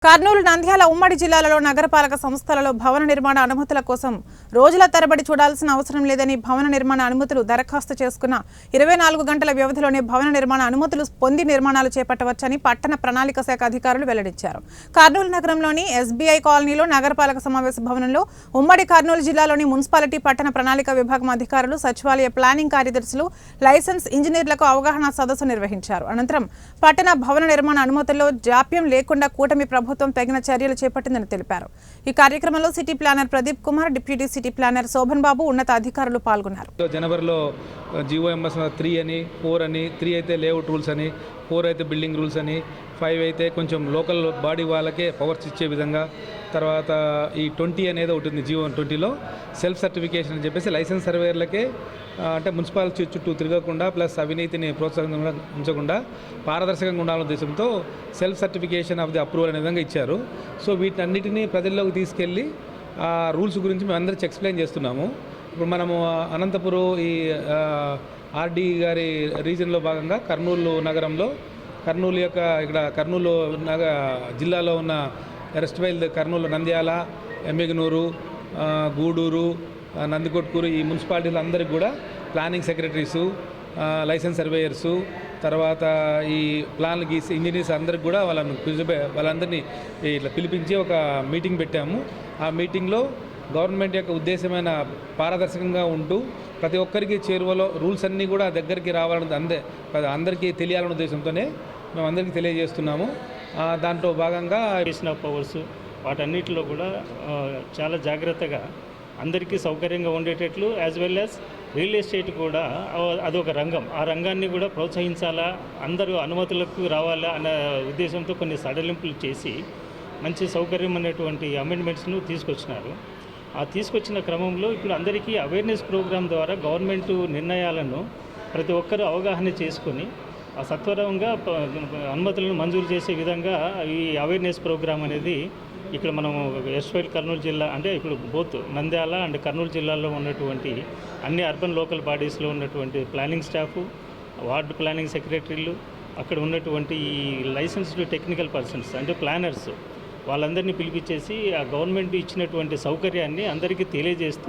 కర్నూలు నంద్యాల ఉమ్మడి జిల్లాలలో నగరపాలక సంస్థలలో భవన నిర్మాణ అనుమతుల కోసం రోజుల తరబడి చూడాల్సిన అవసరం లేదని భవన నిర్మాణ అనుమతులు దరఖాస్తు చేసుకున్న 24 గంటల వ్యవధిలోనే భవన నిర్మాణ అనుమతులు పొంది నిర్మాణాలు చేపట్టవచ్చని పట్టణ ప్రణాళిక శాఖ అధికారులు వెల్లడించారు. కర్నూలు నగరంలోని ఎస్బీఐ కాలనీలో నగరపాలక సమావేశ భవనంలో ఉమ్మడి కర్నూలు జిల్లాలోని మున్సిపాలిటీ పట్టణ ప్రణాళిక విభాగం అధికారులు, సచివాలయ ప్లానింగ్ కార్యదర్శులు, లైసెన్స్ ఇంజనీర్లకు అవగాహన సదస్సు నిర్వహించారు. అనంతరం పట్టణ భవన నిర్మాణ అనుమతుల్లో జాప్యం లేకుండా కూటమి ప్రభుత్వం తగిన చర్యలు చేపట్టిందని తెలిపారు. ఈ కార్యక్రమంలో city planner Pradeep Kumar, deputy city planner Shobhan Babu, ఉన్నత అధికారులు పాల్గొన్నారు. జనవరిలో జీఓఎంఎస్ 3 అని 4 అని 3 అయితే లేఅవుట్ రూల్స్ అని 4 అయితే బిల్డింగ్ రూల్స్ అని 5 అయితే కొంచెం లోకల్ బాడీ వాళ్ళకే పవర్స్ ఇచ్చే విధంగా, తర్వాత ఈ 20 అనేది ఒకటి ఉంది జీవో 20లో సెల్ఫ్ సర్టిఫికేషన్ అని చెప్పేసి లైసెన్స్ సర్వేయర్లకే అంటే మున్సిపాలిటీ చుట్టూ తిరగకుండా ప్లస్ అవినీతిని ప్రోత్సహించకుండా పారదర్శకంగా ఉండాలనే ఉద్దేశంతో self certification of the approval అనే విధంగా ఇచ్చారు. సో వీటన్నిటినీ ప్రజల్లోకి తీసుకెళ్ళి ఆ రూల్స్ గురించి మేము అందరికీ ఎక్స్ప్లెయిన్ చేస్తున్నాము. ఇప్పుడు మనము అనంతపురం ఈ ఆర్డీ గారి రీజన్లో భాగంగా కర్నూలు నగరంలో ఇక్కడ కర్నూలు జిల్లాలో ఉన్న ఎరస్ట్వైల్ కర్నూలు, నంద్యాల, ఎమ్మిగనూరు, గూడూరు, నందికొట్కూరు ఈ మున్సిపాలిటీలు అందరికీ కూడా ప్లానింగ్ సెక్రటరీసు, లైసెన్స్ సర్వేయర్సు, తర్వాత ఈ ప్లాన్లు గీసి ఇంజనీర్స్ అందరికి కూడా వాళ్ళందరినీ ఇట్లా పిలిపించి ఒక మీటింగ్ పెట్టాము. ఆ మీటింగ్లో గవర్నమెంట్ యొక్క ఉద్దేశమైన పారదర్శకంగా ఉంటూ ప్రతి ఒక్కరికి చేరువలో రూల్స్ అన్నీ కూడా దగ్గరికి రావాలని అందరికీ తెలియాలనే ఉద్దేశంతోనే మేము అందరికీ తెలియజేస్తున్నాము. దాంట్లో భాగంగా పవర్స్ వాటన్నిటిలో కూడా చాలా జాగ్రత్తగా అందరికీ సౌకర్యంగా ఉండేటట్లు, as well as real estate కూడా అదొక రంగం, ఆ రంగాన్ని కూడా ప్రోత్సహించాలా, అందరూ అనుమతులకు రావాలా అన్న ఉద్దేశంతో కొన్ని సడలింపులు చేసి మంచి సౌకర్యం అనేటువంటి అమెండ్మెంట్స్ను తీసుకొచ్చినారు. ఆ తీసుకొచ్చిన క్రమంలో ఇప్పుడు అందరికీ అవేర్నెస్ ప్రోగ్రాం ద్వారా గవర్నమెంట్ నిర్ణయాలను ప్రతి ఒక్కరూ అవగాహన చేసుకొని ఆ సత్వరంగా అనుమతులను మంజూరు చేసే విధంగా ఈ అవేర్నెస్ ప్రోగ్రాం అనేది ఇక్కడ మనం ఎస్వైల్ కర్నూలు జిల్లా అంటే ఇప్పుడు బోత్ నంద్యాల అండ్ కర్నూలు జిల్లాలో ఉన్నటువంటి అన్ని అర్బన్ లోకల్ బాడీస్లో ఉన్నటువంటి ప్లానింగ్ స్టాఫ్, వార్డు ప్లానింగ్ సెక్రటరీలు, అక్కడ ఉన్నటువంటి ఈ లైసెన్స్డ్ టెక్నికల్ పర్సన్స్ అంటే ప్లానర్స్ వాళ్ళందరినీ పిలిపించేసి ఆ గవర్నమెంట్ ఇచ్చినటువంటి సౌకర్యాన్ని అందరికీ తెలియజేస్తూ